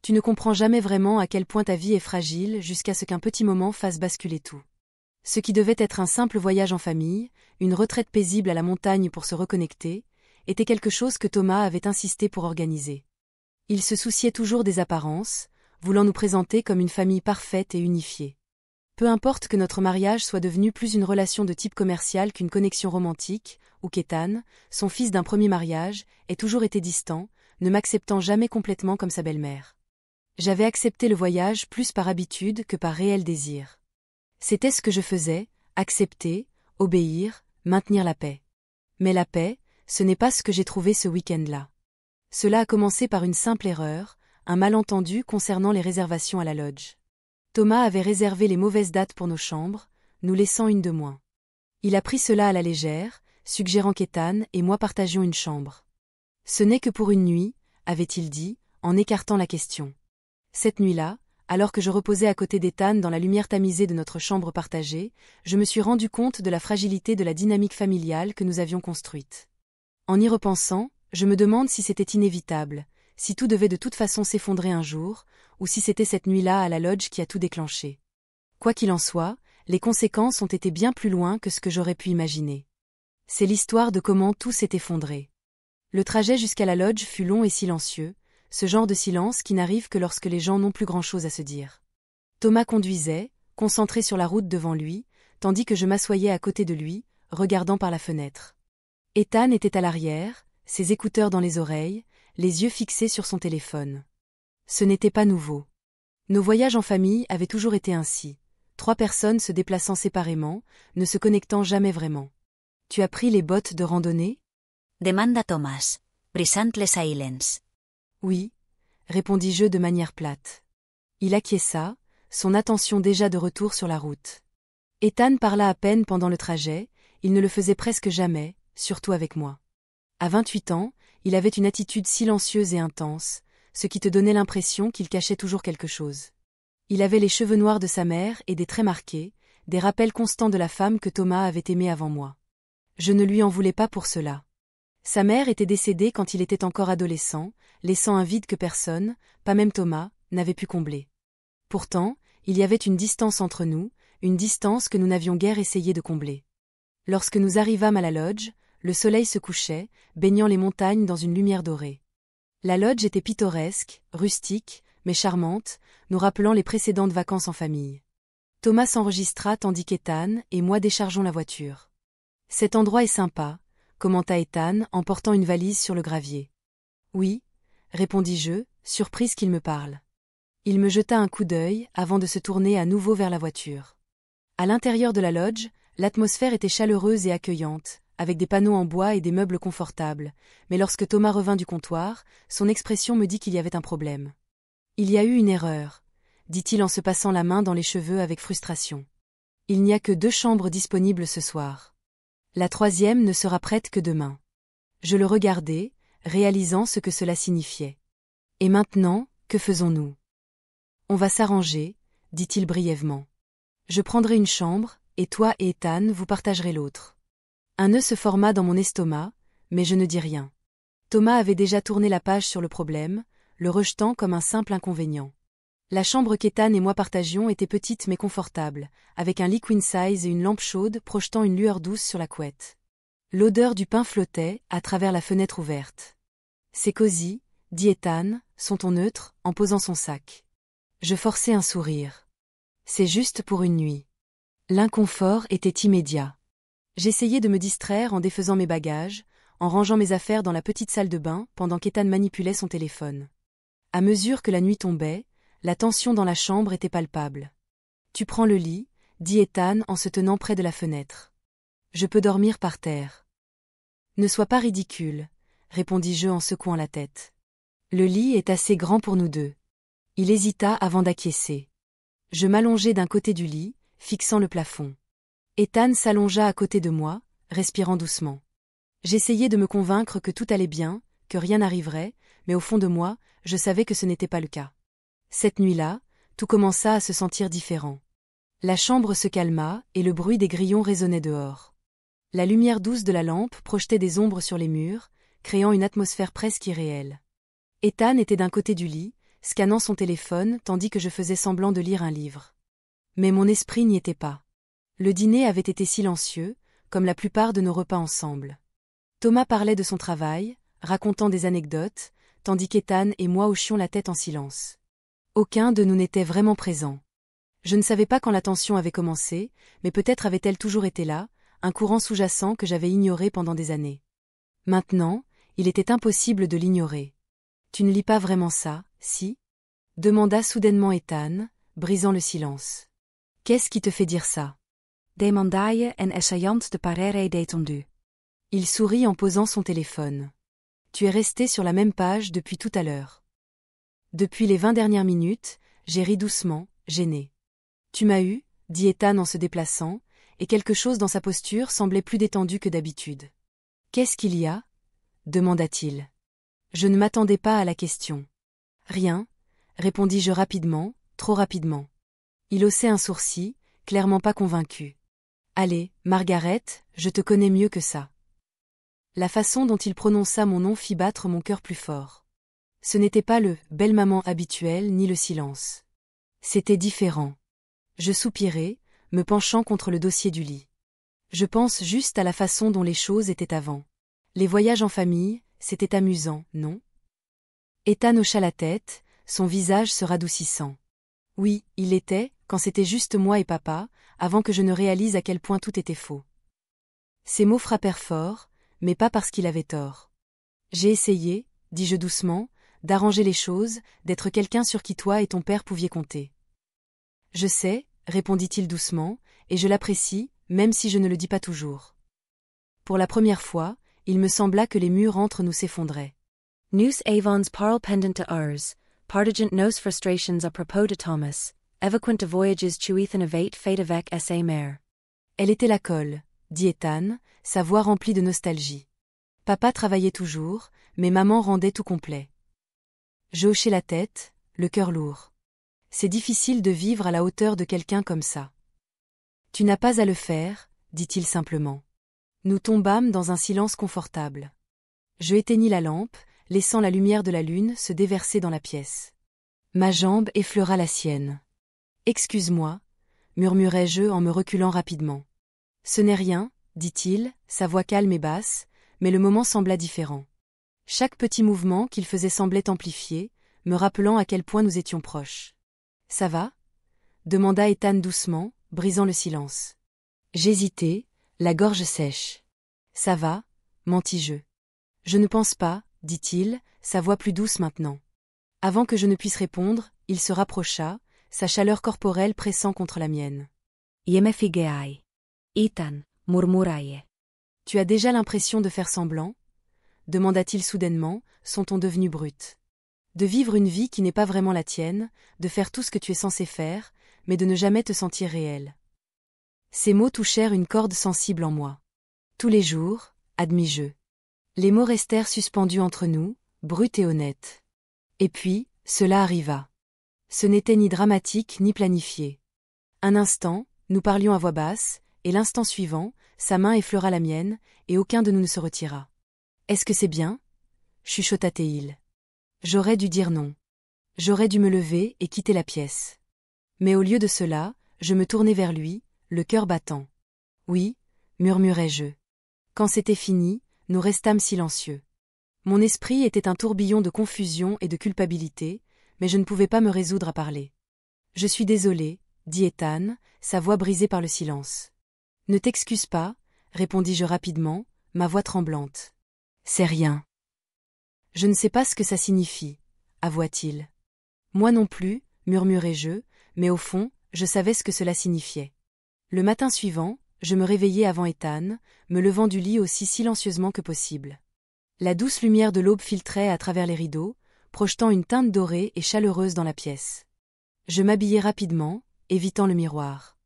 Tu ne comprends jamais vraiment à quel point ta vie est fragile jusqu'à ce qu'un petit moment fasse basculer tout. Ce qui devait être un simple voyage en famille, une retraite paisible à la montagne pour se reconnecter, était quelque chose que Thomas avait insisté pour organiser. Il se souciait toujours des apparences, voulant nous présenter comme une famille parfaite et unifiée. Peu importe que notre mariage soit devenu plus une relation de type commercial qu'une connexion romantique, ou qu'Ethan, son fils d'un premier mariage, ait toujours été distant, ne m'acceptant jamais complètement comme sa belle-mère. J'avais accepté le voyage plus par habitude que par réel désir. C'était ce que je faisais, accepter, obéir, maintenir la paix. Mais la paix, ce n'est pas ce que j'ai trouvé ce week-end-là. Cela a commencé par une simple erreur, un malentendu concernant les réservations à la lodge. Thomas avait réservé les mauvaises dates pour nos chambres, nous laissant une de moins. Il a pris cela à la légère, suggérant qu'Ethan et moi partagions une chambre. Ce n'est que pour une nuit, avait-il dit, en écartant la question. Cette nuit-là, alors que je reposais à côté d'Ethan dans la lumière tamisée de notre chambre partagée, je me suis rendu compte de la fragilité de la dynamique familiale que nous avions construite. En y repensant, je me demande si c'était inévitable, si tout devait de toute façon s'effondrer un jour, ou si c'était cette nuit-là à la lodge qui a tout déclenché. Quoi qu'il en soit, les conséquences ont été bien plus loin que ce que j'aurais pu imaginer. C'est l'histoire de comment tout s'est effondré. Le trajet jusqu'à la lodge fut long et silencieux, ce genre de silence qui n'arrive que lorsque les gens n'ont plus grand-chose à se dire. Thomas conduisait, concentré sur la route devant lui, tandis que je m'assoyais à côté de lui, regardant par la fenêtre. Ethan était à l'arrière, ses écouteurs dans les oreilles, les yeux fixés sur son téléphone. Ce n'était pas nouveau. Nos voyages en famille avaient toujours été ainsi, 3 personnes se déplaçant séparément, ne se connectant jamais vraiment. Tu as pris les bottes de randonnée? Demanda Thomas, brisant le silence. Oui, répondis-je de manière plate. Il acquiesça, son attention déjà de retour sur la route. Ethan parla à peine pendant le trajet, il ne le faisait presque jamais, surtout avec moi. À 28 ans, il avait une attitude silencieuse et intense, ce qui te donnait l'impression qu'il cachait toujours quelque chose. Il avait les cheveux noirs de sa mère et des traits marqués, des rappels constants de la femme que Thomas avait aimée avant moi. Je ne lui en voulais pas pour cela. Sa mère était décédée quand il était encore adolescent, laissant un vide que personne, pas même Thomas, n'avait pu combler. Pourtant, il y avait une distance entre nous, une distance que nous n'avions guère essayé de combler. Lorsque nous arrivâmes à la lodge, le soleil se couchait, baignant les montagnes dans une lumière dorée. La lodge était pittoresque, rustique, mais charmante, nous rappelant les précédentes vacances en famille. Thomas s'enregistra tandis qu'Ethan et moi déchargeons la voiture. « Cet endroit est sympa », commenta Ethan en portant une valise sur le gravier. « Oui », répondis-je, surprise qu'il me parle. Il me jeta un coup d'œil avant de se tourner à nouveau vers la voiture. À l'intérieur de la lodge, l'atmosphère était chaleureuse et accueillante, avec des panneaux en bois et des meubles confortables, mais lorsque Thomas revint du comptoir, son expression me dit qu'il y avait un problème. « Il y a eu une erreur », dit-il en se passant la main dans les cheveux avec frustration. « Il n'y a que 2 chambres disponibles ce soir. La 3e ne sera prête que demain. » Je le regardai, réalisant ce que cela signifiait. « Et maintenant, que faisons-nous ? » « On va s'arranger, » dit-il brièvement. « Je prendrai une chambre, et toi et Ethan vous partagerez l'autre. » Un nœud se forma dans mon estomac, mais je ne dis rien. Thomas avait déjà tourné la page sur le problème, le rejetant comme un simple inconvénient. La chambre qu'Ethan et moi partagions était petite mais confortable, avec un lit queen size et une lampe chaude projetant une lueur douce sur la couette. L'odeur du pain flottait à travers la fenêtre ouverte. « C'est cosy, » dit Ethan, son ton neutre, en posant son sac. Je forçai un sourire. C'est juste pour une nuit. L'inconfort était immédiat. J'essayais de me distraire en défaisant mes bagages, en rangeant mes affaires dans la petite salle de bain pendant qu'Ethan manipulait son téléphone. À mesure que la nuit tombait, la tension dans la chambre était palpable. « Tu prends le lit », dit Ethan en se tenant près de la fenêtre. « Je peux dormir par terre. »« Ne sois pas ridicule », répondis-je en secouant la tête. « Le lit est assez grand pour nous 2. » Il hésita avant d'acquiescer. Je m'allongeai d'un côté du lit, fixant le plafond. Ethan s'allongea à côté de moi, respirant doucement. J'essayais de me convaincre que tout allait bien, que rien n'arriverait, mais au fond de moi, je savais que ce n'était pas le cas. Cette nuit-là, tout commença à se sentir différent. La chambre se calma et le bruit des grillons résonnait dehors. La lumière douce de la lampe projetait des ombres sur les murs, créant une atmosphère presque irréelle. Ethan était d'un côté du lit, scannant son téléphone tandis que je faisais semblant de lire un livre. Mais mon esprit n'y était pas. Le dîner avait été silencieux, comme la plupart de nos repas ensemble. Thomas parlait de son travail, racontant des anecdotes, tandis qu'Ethan et moi hochions la tête en silence. Aucun de nous n'était vraiment présent. Je ne savais pas quand la tension avait commencé, mais peut-être avait-elle toujours été là, un courant sous-jacent que j'avais ignoré pendant des années. Maintenant, il était impossible de l'ignorer. « Tu ne lis pas vraiment ça, si ?» demanda soudainement Ethan, brisant le silence. « Qu'est-ce qui te fait dire ça ?» Demandaje en essayant de parere détendu. Il sourit en posant son téléphone. « Tu es resté sur la même page depuis tout à l'heure. » Depuis les 20 dernières minutes, j'ai ri doucement, gêné. « Tu m'as eu, » dit Ethan en se déplaçant, et quelque chose dans sa posture semblait plus détendu que d'habitude. « Qu'est-ce qu'il y a ?» demanda-t-il. Je ne m'attendais pas à la question. « Rien », répondis-je rapidement, trop rapidement. Il haussait un sourcil, clairement pas convaincu. « Allez, Margaret, je te connais mieux que ça. » La façon dont il prononça mon nom fit battre mon cœur plus fort. Ce n'était pas le « belle maman » habituel ni le silence. C'était différent. Je soupirai, me penchant contre le dossier du lit. Je pense juste à la façon dont les choses étaient avant. Les voyages en famille, c'était amusant, non? Ethan hocha la tête, son visage se radoucissant. Oui, il l'était, quand c'était juste moi et papa, avant que je ne réalise à quel point tout était faux. Ces mots frappèrent fort, mais pas parce qu'il avait tort. J'ai essayé, dis-je doucement, d'arranger les choses, d'être quelqu'un sur qui toi et ton père pouviez compter. Je sais, répondit-il doucement, et je l'apprécie, même si je ne le dis pas toujours. Pour la première fois, il me sembla que les murs entre nous s'effondraient. Nous avons parlé pendant heures, partageant nos frustrations à propos de Thomas, évoquant de voyages tu Ethan avait fait avec sa mère. Elle était la colle, dit Ethan, sa voix remplie de nostalgie. Papa travaillait toujours, mais maman rendait tout complet. Je hochai la tête, le cœur lourd. C'est difficile de vivre à la hauteur de quelqu'un comme ça. Tu n'as pas à le faire, dit-il simplement. Nous tombâmes dans un silence confortable. Je éteignis la lampe, laissant la lumière de la lune se déverser dans la pièce. Ma jambe effleura la sienne. « Excuse-moi, » murmurai-je en me reculant rapidement. « Ce n'est rien, » dit-il, sa voix calme et basse, mais le moment sembla différent. Chaque petit mouvement qu'il faisait semblait amplifié, me rappelant à quel point nous étions proches. « Ça va ?» demanda Ethan doucement, brisant le silence. J'hésitai, la gorge sèche. « Ça va ?» mentis-je. « Je ne pense pas, » dit-il, sa voix plus douce maintenant. Avant que je ne puisse répondre, il se rapprocha, sa chaleur corporelle pressant contre la mienne. « Yeme figeai. Ethan, murmuraie. Tu as déjà l'impression de faire semblant ?» demanda-t-il soudainement, son ton devenu brut. « De vivre une vie qui n'est pas vraiment la tienne, de faire tout ce que tu es censé faire, mais de ne jamais te sentir réel. » Ces mots touchèrent une corde sensible en moi. Tous les jours, admis-je. Les mots restèrent suspendus entre nous, bruts et honnêtes. Et puis, cela arriva. Ce n'était ni dramatique ni planifié. Un instant, nous parlions à voix basse, et l'instant suivant, sa main effleura la mienne, et aucun de nous ne se retira. « Est-ce que c'est bien ?» chuchota-t-il. J'aurais dû dire non. J'aurais dû me lever et quitter la pièce. Mais au lieu de cela, je me tournai vers lui, le cœur battant. « Oui, » murmurai-je. Quand c'était fini, nous restâmes silencieux. Mon esprit était un tourbillon de confusion et de culpabilité, mais je ne pouvais pas me résoudre à parler. « Je suis désolé, » dit Ethan, sa voix brisée par le silence. « Ne t'excuse pas, » répondis-je rapidement, ma voix tremblante. « C'est rien. » « Je ne sais pas ce que ça signifie, » avoua-t-il. « Moi non plus, » murmurai-je, mais au fond, je savais ce que cela signifiait. Le matin suivant, je me réveillai avant Ethan, me levant du lit aussi silencieusement que possible. La douce lumière de l'aube filtrait à travers les rideaux, projetant une teinte dorée et chaleureuse dans la pièce. Je m'habillai rapidement, évitant le miroir.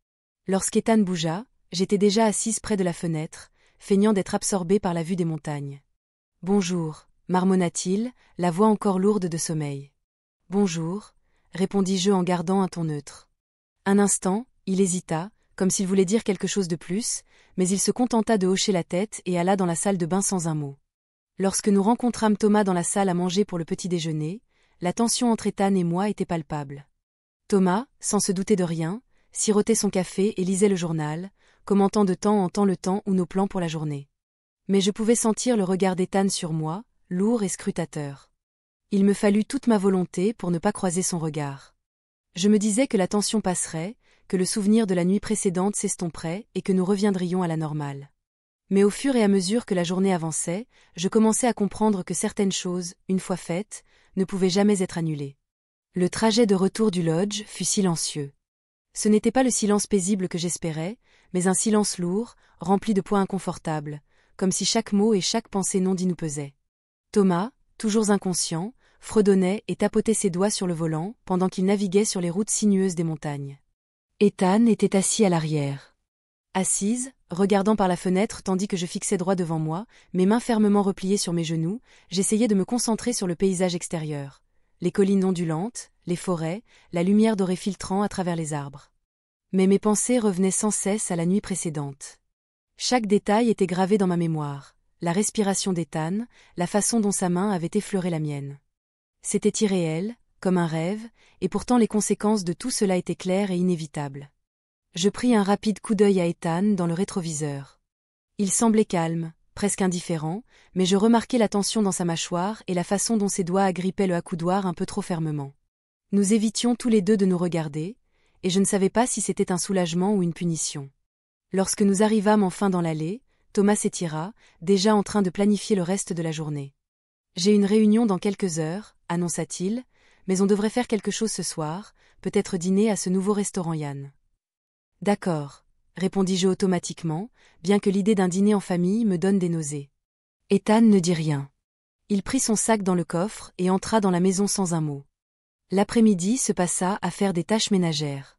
Lorsqu'Ethan bougea, j'étais déjà assise près de la fenêtre, feignant d'être absorbée par la vue des montagnes. « Bonjour », marmonna-t-il, la voix encore lourde de sommeil. « Bonjour », répondis-je en gardant un ton neutre. Un instant, il hésita, comme s'il voulait dire quelque chose de plus, mais il se contenta de hocher la tête et alla dans la salle de bain sans un mot. Lorsque nous rencontrâmes Thomas dans la salle à manger pour le petit déjeuner, la tension entre Ethan et moi était palpable. Thomas, sans se douter de rien, sirotait son café et lisait le journal, commentant de temps en temps le temps ou nos plans pour la journée. Mais je pouvais sentir le regard d'Ethan sur moi, lourd et scrutateur. Il me fallut toute ma volonté pour ne pas croiser son regard. Je me disais que la tension passerait, que le souvenir de la nuit précédente s'estomperait et que nous reviendrions à la normale. Mais au fur et à mesure que la journée avançait, je commençais à comprendre que certaines choses, une fois faites, ne pouvaient jamais être annulées. Le trajet de retour du lodge fut silencieux. Ce n'était pas le silence paisible que j'espérais, mais un silence lourd, rempli de poids inconfortables, comme si chaque mot et chaque pensée non dit nous pesaient. Thomas, toujours inconscient, fredonnait et tapotait ses doigts sur le volant pendant qu'il naviguait sur les routes sinueuses des montagnes. Ethan était assis à l'arrière. Assise, regardant par la fenêtre tandis que je fixais droit devant moi, mes mains fermement repliées sur mes genoux, j'essayais de me concentrer sur le paysage extérieur. Les collines ondulantes, les forêts, la lumière dorée filtrant à travers les arbres. Mais mes pensées revenaient sans cesse à la nuit précédente. Chaque détail était gravé dans ma mémoire, la respiration d'Ethan, la façon dont sa main avait effleuré la mienne. C'était irréel, comme un rêve, et pourtant les conséquences de tout cela étaient claires et inévitables. Je pris un rapide coup d'œil à Ethan dans le rétroviseur. Il semblait calme, presque indifférent, mais je remarquai la tension dans sa mâchoire et la façon dont ses doigts agrippaient le accoudoir un peu trop fermement. Nous évitions tous les deux de nous regarder, et je ne savais pas si c'était un soulagement ou une punition. Lorsque nous arrivâmes enfin dans l'allée, Thomas s'étira, déjà en train de planifier le reste de la journée. « J'ai une réunion dans quelques heures, annonça-t-il, mais on devrait faire quelque chose ce soir, peut-être dîner à ce nouveau restaurant Yann. » D'accord, répondis-je automatiquement, bien que l'idée d'un dîner en famille me donne des nausées. Ethan ne dit rien. Il prit son sac dans le coffre et entra dans la maison sans un mot. L'après-midi se passa à faire des tâches ménagères.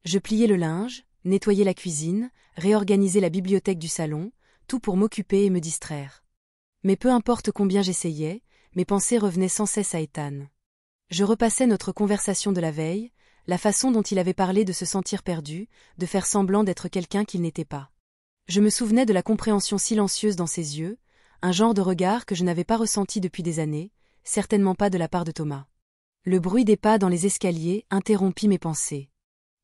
Je pliai le linge, nettoyai la cuisine, réorganisai la bibliothèque du salon, tout pour m'occuper et me distraire. Mais peu importe combien j'essayais, mes pensées revenaient sans cesse à Ethan. Je repassais notre conversation de la veille, la façon dont il avait parlé de se sentir perdu, de faire semblant d'être quelqu'un qu'il n'était pas. Je me souvenais de la compréhension silencieuse dans ses yeux, un genre de regard que je n'avais pas ressenti depuis des années, certainement pas de la part de Thomas. Le bruit des pas dans les escaliers interrompit mes pensées.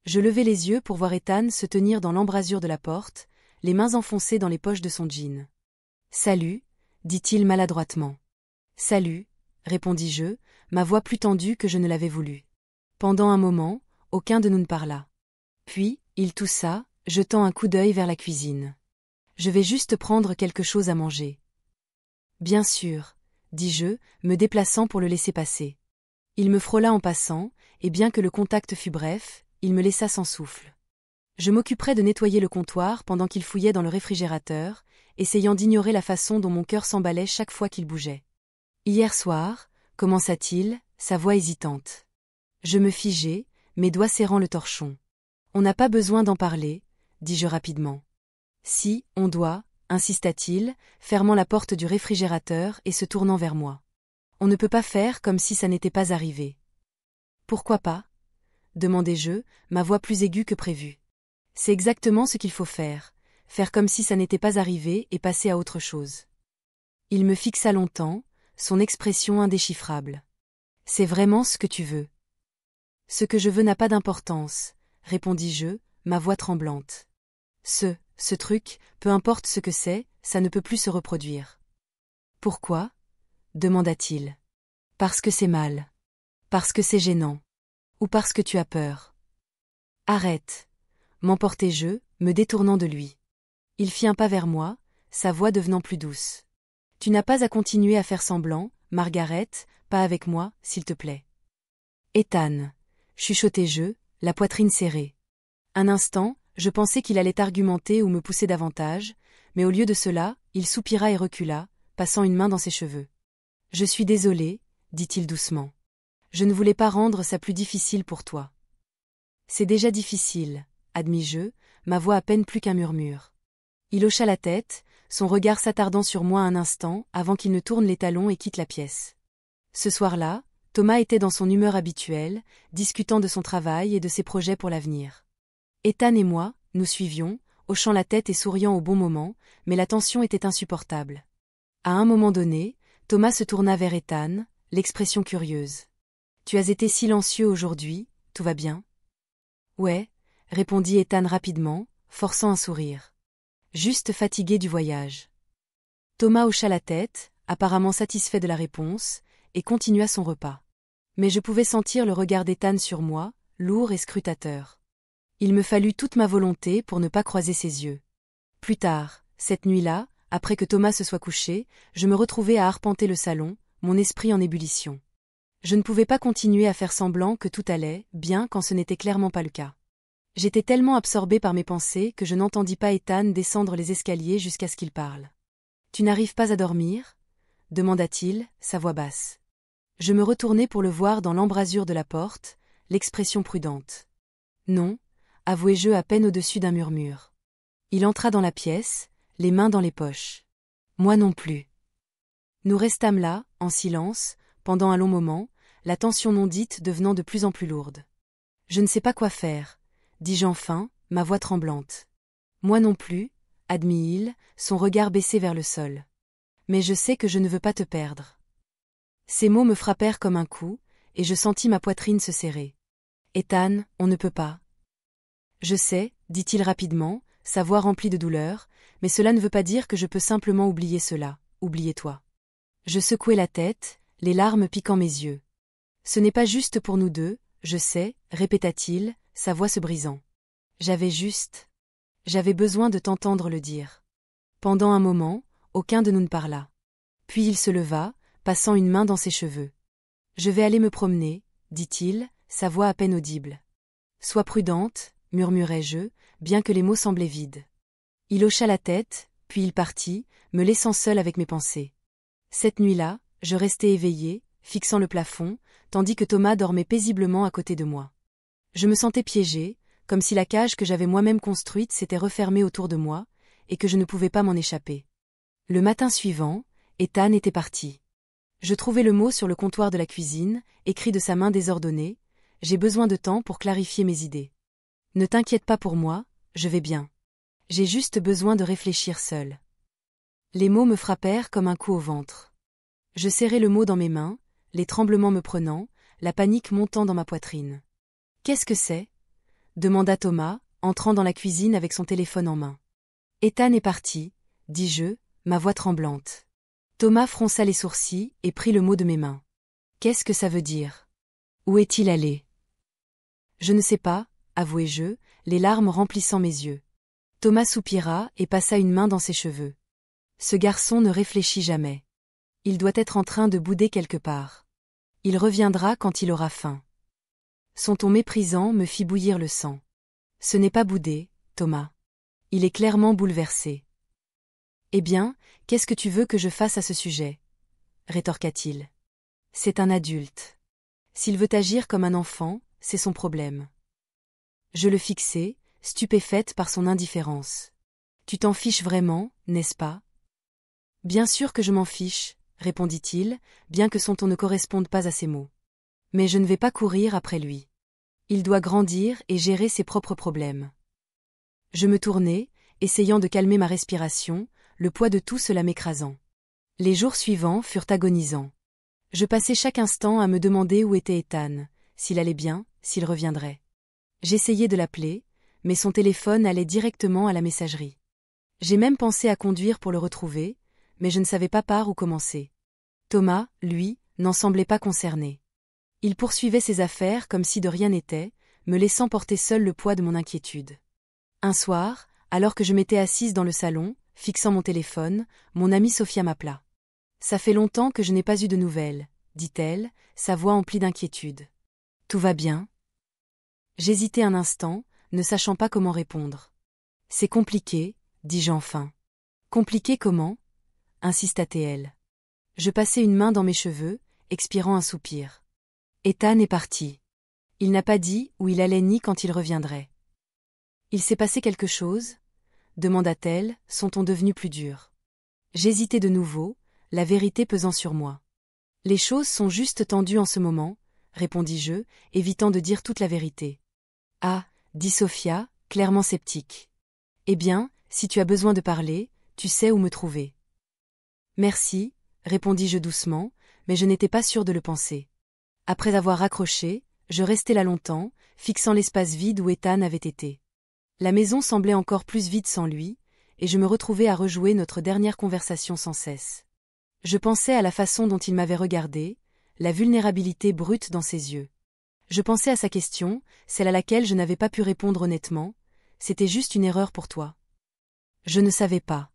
Je levai les yeux pour voir Ethan se tenir dans l'embrasure de la porte, les mains enfoncées dans les poches de son jean. « Salut », dit-il maladroitement. « Salut », répondis-je, ma voix plus tendue que je ne l'avais voulu. Pendant un moment, aucun de nous ne parla. Puis, il toussa, jetant un coup d'œil vers la cuisine. « Je vais juste prendre quelque chose à manger. »« Bien sûr, » dis-je, me déplaçant pour le laisser passer. Il me frôla en passant, et bien que le contact fût bref, il me laissa sans souffle. Je m'occuperai de nettoyer le comptoir pendant qu'il fouillait dans le réfrigérateur, essayant d'ignorer la façon dont mon cœur s'emballait chaque fois qu'il bougeait. Hier soir, commença-t-il, sa voix hésitante. Je me figeai, mes doigts serrant le torchon. On n'a pas besoin d'en parler, dis-je rapidement. Si, on doit, insista-t-il, fermant la porte du réfrigérateur et se tournant vers moi. On ne peut pas faire comme si ça n'était pas arrivé. Pourquoi pas ? Demandai-je, ma voix plus aiguë que prévu. C'est exactement ce qu'il faut faire comme si ça n'était pas arrivé et passer à autre chose. Il me fixa longtemps, son expression indéchiffrable. C'est vraiment ce que tu veux. Ce que je veux n'a pas d'importance, répondis-je, ma voix tremblante. Ce truc, peu importe ce que c'est, ça ne peut plus se reproduire. Pourquoi ? Demanda-t-il. Parce que c'est mal. Parce que c'est gênant. Ou parce que tu as peur. Arrête. M'emportai-je, me détournant de lui. Il fit un pas vers moi, sa voix devenant plus douce. Tu n'as pas à continuer à faire semblant, Margaret, pas avec moi, s'il te plaît. Ethan, chuchotai-je, la poitrine serrée. Un instant, je pensais qu'il allait argumenter ou me pousser davantage, mais au lieu de cela, il soupira et recula, passant une main dans ses cheveux. Je suis désolé, dit-il doucement. Je ne voulais pas rendre ça plus difficile pour toi. C'est déjà difficile, admis-je, ma voix à peine plus qu'un murmure. Il hocha la tête, son regard s'attardant sur moi un instant avant qu'il ne tourne les talons et quitte la pièce. Ce soir-là, Thomas était dans son humeur habituelle, discutant de son travail et de ses projets pour l'avenir. Ethan et moi, nous suivions, hochant la tête et souriant au bon moment, mais la tension était insupportable. À un moment donné, Thomas se tourna vers Ethan, l'expression curieuse. Tu as été silencieux aujourd'hui, tout va bien? Ouais, répondit Ethan rapidement, forçant un sourire. Juste fatigué du voyage. Thomas hocha la tête, apparemment satisfait de la réponse, et continua son repas. Mais je pouvais sentir le regard d'Ethan sur moi, lourd et scrutateur. Il me fallut toute ma volonté pour ne pas croiser ses yeux. Plus tard, cette nuit-là, après que Thomas se soit couché, je me retrouvai à arpenter le salon, mon esprit en ébullition. Je ne pouvais pas continuer à faire semblant que tout allait bien quand ce n'était clairement pas le cas. J'étais tellement absorbé par mes pensées que je n'entendis pas Ethan descendre les escaliers jusqu'à ce qu'il parle. « Tu n'arrives pas à dormir ?» demanda-t-il, sa voix basse. Je me retournai pour le voir dans l'embrasure de la porte, l'expression prudente. « Non » avouai-je à peine au-dessus d'un murmure. Il entra dans la pièce, les mains dans les poches. Moi non plus. Nous restâmes là, en silence, pendant un long moment, la tension non dite devenant de plus en plus lourde. Je ne sais pas quoi faire, dis-je enfin, ma voix tremblante. Moi non plus, admit-il, son regard baissé vers le sol. Mais je sais que je ne veux pas te perdre. Ces mots me frappèrent comme un coup, et je sentis ma poitrine se serrer. Ethan, on ne peut pas. Je sais, dit-il rapidement, sa voix remplie de douleur, mais cela ne veut pas dire que je peux simplement oublier cela, oublier toi. Je secouai la tête, les larmes piquant mes yeux. Ce n'est pas juste pour nous deux, je sais, répéta-t-il, sa voix se brisant. J'avais besoin de t'entendre le dire. Pendant un moment, aucun de nous ne parla. Puis il se leva, passant une main dans ses cheveux. Je vais aller me promener, dit-il, sa voix à peine audible. Sois prudente, murmurai-je, bien que les mots semblaient vides. Il hocha la tête, puis il partit, me laissant seul avec mes pensées. Cette nuit-là, je restai éveillé, fixant le plafond, tandis que Thomas dormait paisiblement à côté de moi. Je me sentais piégé, comme si la cage que j'avais moi-même construite s'était refermée autour de moi, et que je ne pouvais pas m'en échapper. Le matin suivant, Ethan était parti. Je trouvai le mot sur le comptoir de la cuisine, écrit de sa main désordonnée, « J'ai besoin de temps pour clarifier mes idées. Ne t'inquiète pas pour moi, je vais bien. J'ai juste besoin de réfléchir seul. » Les mots me frappèrent comme un coup au ventre. Je serrai le mot dans mes mains, les tremblements me prenant, la panique montant dans ma poitrine. « Qu'est-ce que c'est ?» demanda Thomas, entrant dans la cuisine avec son téléphone en main. « Ethan est parti, » dis-je, ma voix tremblante. Thomas fronça les sourcils et prit le mot de mes mains. « Qu'est-ce que ça veut dire? Où est-il allé? » Je ne sais pas, avouai-je, les larmes remplissant mes yeux. Thomas soupira et passa une main dans ses cheveux. Ce garçon ne réfléchit jamais. Il doit être en train de bouder quelque part. Il reviendra quand il aura faim. Son ton méprisant me fit bouillir le sang. Ce n'est pas bouder, Thomas. Il est clairement bouleversé. Eh bien, qu'est-ce que tu veux que je fasse à ce sujet? Rétorqua-t-il. C'est un adulte. S'il veut agir comme un enfant, c'est son problème. Je le fixai, stupéfaite par son indifférence. Tu t'en fiches vraiment, n'est-ce pas? Bien sûr que je m'en fiche, répondit-il, bien que son ton ne corresponde pas à ses mots. Mais je ne vais pas courir après lui. Il doit grandir et gérer ses propres problèmes. Je me tournai, essayant de calmer ma respiration, le poids de tout cela m'écrasant. Les jours suivants furent agonisants. Je passais chaque instant à me demander où était Ethan, s'il allait bien, s'il reviendrait. J'essayais de l'appeler, mais son téléphone allait directement à la messagerie. J'ai même pensé à conduire pour le retrouver, mais je ne savais pas par où commencer. Thomas, lui, n'en semblait pas concerné. Il poursuivait ses affaires comme si de rien n'était, me laissant porter seul le poids de mon inquiétude. Un soir, alors que je m'étais assise dans le salon, fixant mon téléphone, mon amie Sophia m'appela. « Ça fait longtemps que je n'ai pas eu de nouvelles, » dit-elle, sa voix emplie d'inquiétude. « Tout va bien ?» J'hésitai un instant, ne sachant pas comment répondre. « C'est compliqué, » dis-je enfin. « Compliqué comment ?» insista-t-elle. Je passai une main dans mes cheveux, expirant un soupir. Ethan est parti. Il n'a pas dit où il allait ni quand il reviendrait. Il s'est passé quelque chose? Demanda-t-elle, son ton devenu plus dur. J'hésitai de nouveau, la vérité pesant sur moi. Les choses sont juste tendues en ce moment, répondis-je, évitant de dire toute la vérité. Ah, dit Sophia, clairement sceptique. Eh bien, si tu as besoin de parler, tu sais où me trouver. Merci, répondis-je doucement, mais je n'étais pas sûre de le penser. Après avoir raccroché, je restai là longtemps, fixant l'espace vide où Ethan avait été. La maison semblait encore plus vide sans lui, et je me retrouvais à rejouer notre dernière conversation sans cesse. Je pensais à la façon dont il m'avait regardé, la vulnérabilité brute dans ses yeux. Je pensais à sa question, celle à laquelle je n'avais pas pu répondre honnêtement. C'était juste une erreur pour toi. Je ne savais pas.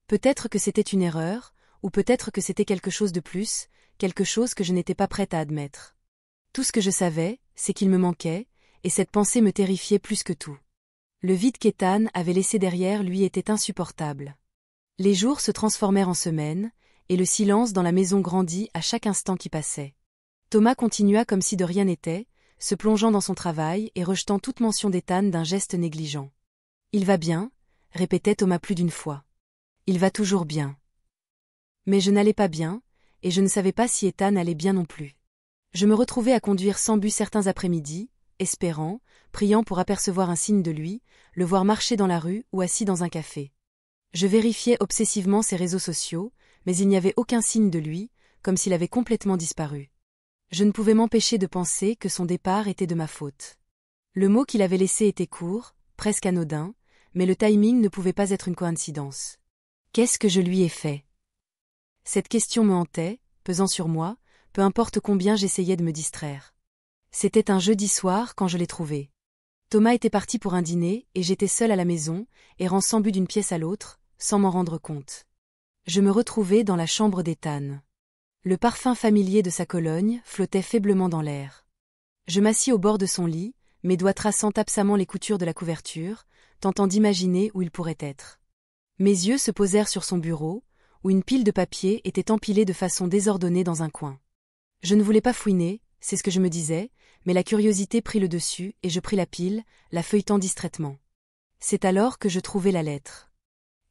Peut-être que c'était une erreur, ou peut-être que c'était quelque chose de plus, quelque chose que je n'étais pas prête à admettre. Tout ce que je savais, c'est qu'il me manquait, et cette pensée me terrifiait plus que tout. Le vide qu'Ethan avait laissé derrière lui était insupportable. Les jours se transformèrent en semaines, et le silence dans la maison grandit à chaque instant qui passait. Thomas continua comme si de rien n'était, se plongeant dans son travail et rejetant toute mention d'Ethan d'un geste négligent. « Il va bien », répétait Thomas plus d'une fois. « Il va toujours bien. » Mais je n'allais pas bien, et je ne savais pas si Ethan allait bien non plus. Je me retrouvais à conduire sans but certains après-midi, espérant, priant pour apercevoir un signe de lui, le voir marcher dans la rue ou assis dans un café. Je vérifiais obsessivement ses réseaux sociaux, mais il n'y avait aucun signe de lui, comme s'il avait complètement disparu. Je ne pouvais m'empêcher de penser que son départ était de ma faute. Le mot qu'il avait laissé était court, presque anodin, mais le timing ne pouvait pas être une coïncidence. Qu'est-ce que je lui ai fait? Cette question me hantait, pesant sur moi, peu importe combien j'essayais de me distraire. C'était un jeudi soir quand je l'ai trouvé. Thomas était parti pour un dîner et j'étais seule à la maison, errant sans but d'une pièce à l'autre, sans m'en rendre compte. Je me retrouvais dans la chambre d'Ethan. Le parfum familier de sa Cologne flottait faiblement dans l'air. Je m'assis au bord de son lit, mes doigts traçant absamment les coutures de la couverture, tentant d'imaginer où il pourrait être. Mes yeux se posèrent sur son bureau, où une pile de papiers était empilée de façon désordonnée dans un coin. Je ne voulais pas fouiner, c'est ce que je me disais, mais la curiosité prit le dessus et je pris la pile, la feuilletant distraitement. C'est alors que je trouvai la lettre.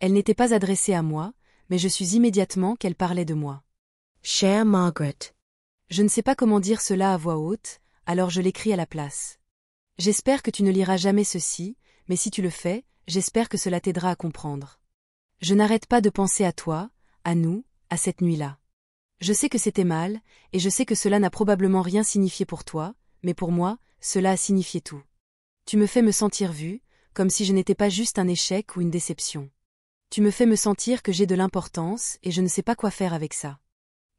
Elle n'était pas adressée à moi, mais je sus immédiatement qu'elle parlait de moi. Cher Margaret. Je ne sais pas comment dire cela à voix haute, alors je l'écris à la place. J'espère que tu ne liras jamais ceci, mais si tu le fais, j'espère que cela t'aidera à comprendre. Je n'arrête pas de penser à toi, à nous, à cette nuit-là. Je sais que c'était mal, et je sais que cela n'a probablement rien signifié pour toi, mais pour moi, cela a signifié tout. Tu me fais me sentir vue, comme si je n'étais pas juste un échec ou une déception. Tu me fais me sentir que j'ai de l'importance et je ne sais pas quoi faire avec ça.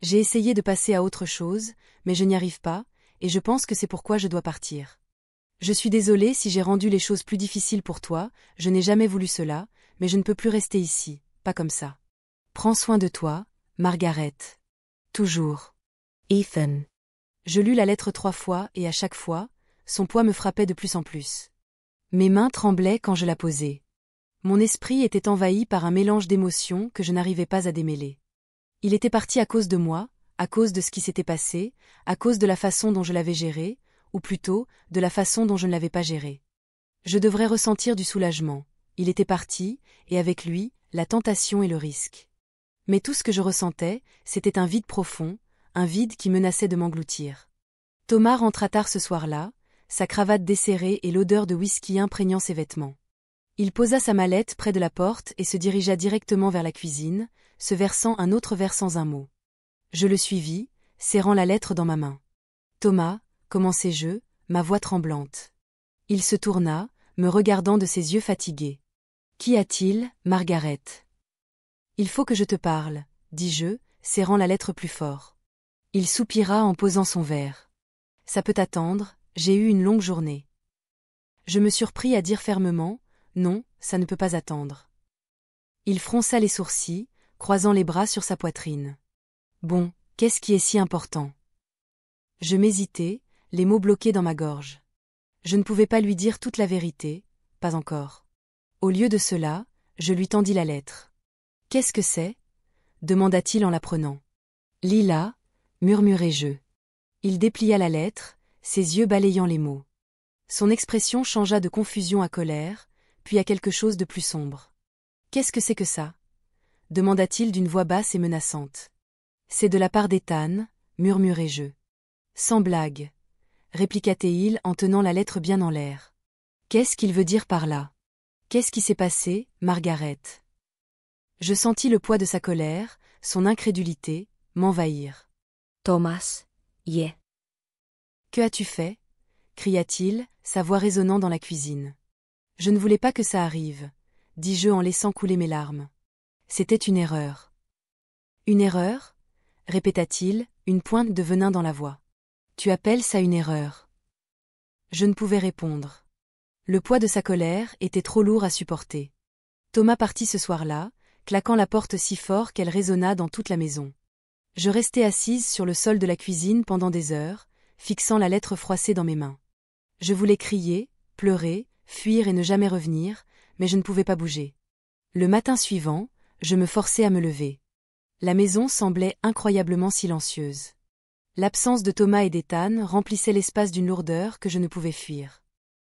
J'ai essayé de passer à autre chose, mais je n'y arrive pas, et je pense que c'est pourquoi je dois partir. Je suis désolée si j'ai rendu les choses plus difficiles pour toi, je n'ai jamais voulu cela, mais je ne peux plus rester ici, pas comme ça. Prends soin de toi, Margaret. Toujours. Ethan. Je lus la lettre 3 fois et à chaque fois, son poids me frappait de plus en plus. Mes mains tremblaient quand je la posais. Mon esprit était envahi par un mélange d'émotions que je n'arrivais pas à démêler. Il était parti à cause de moi, à cause de ce qui s'était passé, à cause de la façon dont je l'avais géré, ou plutôt, de la façon dont je ne l'avais pas géré. Je devrais ressentir du soulagement. Il était parti, et avec lui, la tentation et le risque. Mais tout ce que je ressentais, c'était un vide profond, un vide qui menaçait de m'engloutir. Thomas rentra tard ce soir-là, sa cravate desserrée et l'odeur de whisky imprégnant ses vêtements. Il posa sa mallette près de la porte et se dirigea directement vers la cuisine, se versant un autre verre sans un mot. Je le suivis, serrant la lettre dans ma main. « Thomas » commençai-je, ma voix tremblante. Il se tourna, me regardant de ses yeux fatigués. « Qu'y a-t-il, Margaret ?»« Il faut que je te parle, » dis-je, serrant la lettre plus fort. Il soupira en posant son verre. « Ça peut attendre, j'ai eu une longue journée. » Je me surpris à dire fermement, « Non, ça ne peut pas attendre. » Il fronça les sourcils, croisant les bras sur sa poitrine. « Bon, qu'est-ce qui est si important ?» Je m'hésitais, les mots bloqués dans ma gorge. Je ne pouvais pas lui dire toute la vérité, pas encore. Au lieu de cela, je lui tendis la lettre. « Qu'est-ce que c'est » demanda-t-il en la prenant. « Lila » murmurai-je. Il déplia la lettre, ses yeux balayant les mots. Son expression changea de confusion à colère, puis à quelque chose de plus sombre. « Qu'est-ce que c'est que ça » demanda-t-il d'une voix basse et menaçante. « C'est de la part d'Ethan, murmurai-je. Sans blague, répliqua-t-il en tenant la lettre bien en l'air. Qu'est-ce qu'il veut dire par là? Qu'est-ce qui s'est passé, Margaret? Je sentis le poids de sa colère, son incrédulité, m'envahir. Thomas, yeah. Que as-tu fait? Cria-t-il, sa voix résonnant dans la cuisine. Je ne voulais pas que ça arrive, dis-je en laissant couler mes larmes. C'était une erreur. Une erreur? Répéta-t-il, une pointe de venin dans la voix. Tu appelles ça une erreur? Je ne pouvais répondre. Le poids de sa colère était trop lourd à supporter. Thomas partit ce soir-là, claquant la porte si fort qu'elle résonna dans toute la maison. Je restai assise sur le sol de la cuisine pendant des heures, fixant la lettre froissée dans mes mains. Je voulais crier, pleurer, fuir et ne jamais revenir, mais je ne pouvais pas bouger. Le matin suivant, je me forçai à me lever. La maison semblait incroyablement silencieuse. L'absence de Thomas et d'Ethan remplissait l'espace d'une lourdeur que je ne pouvais fuir.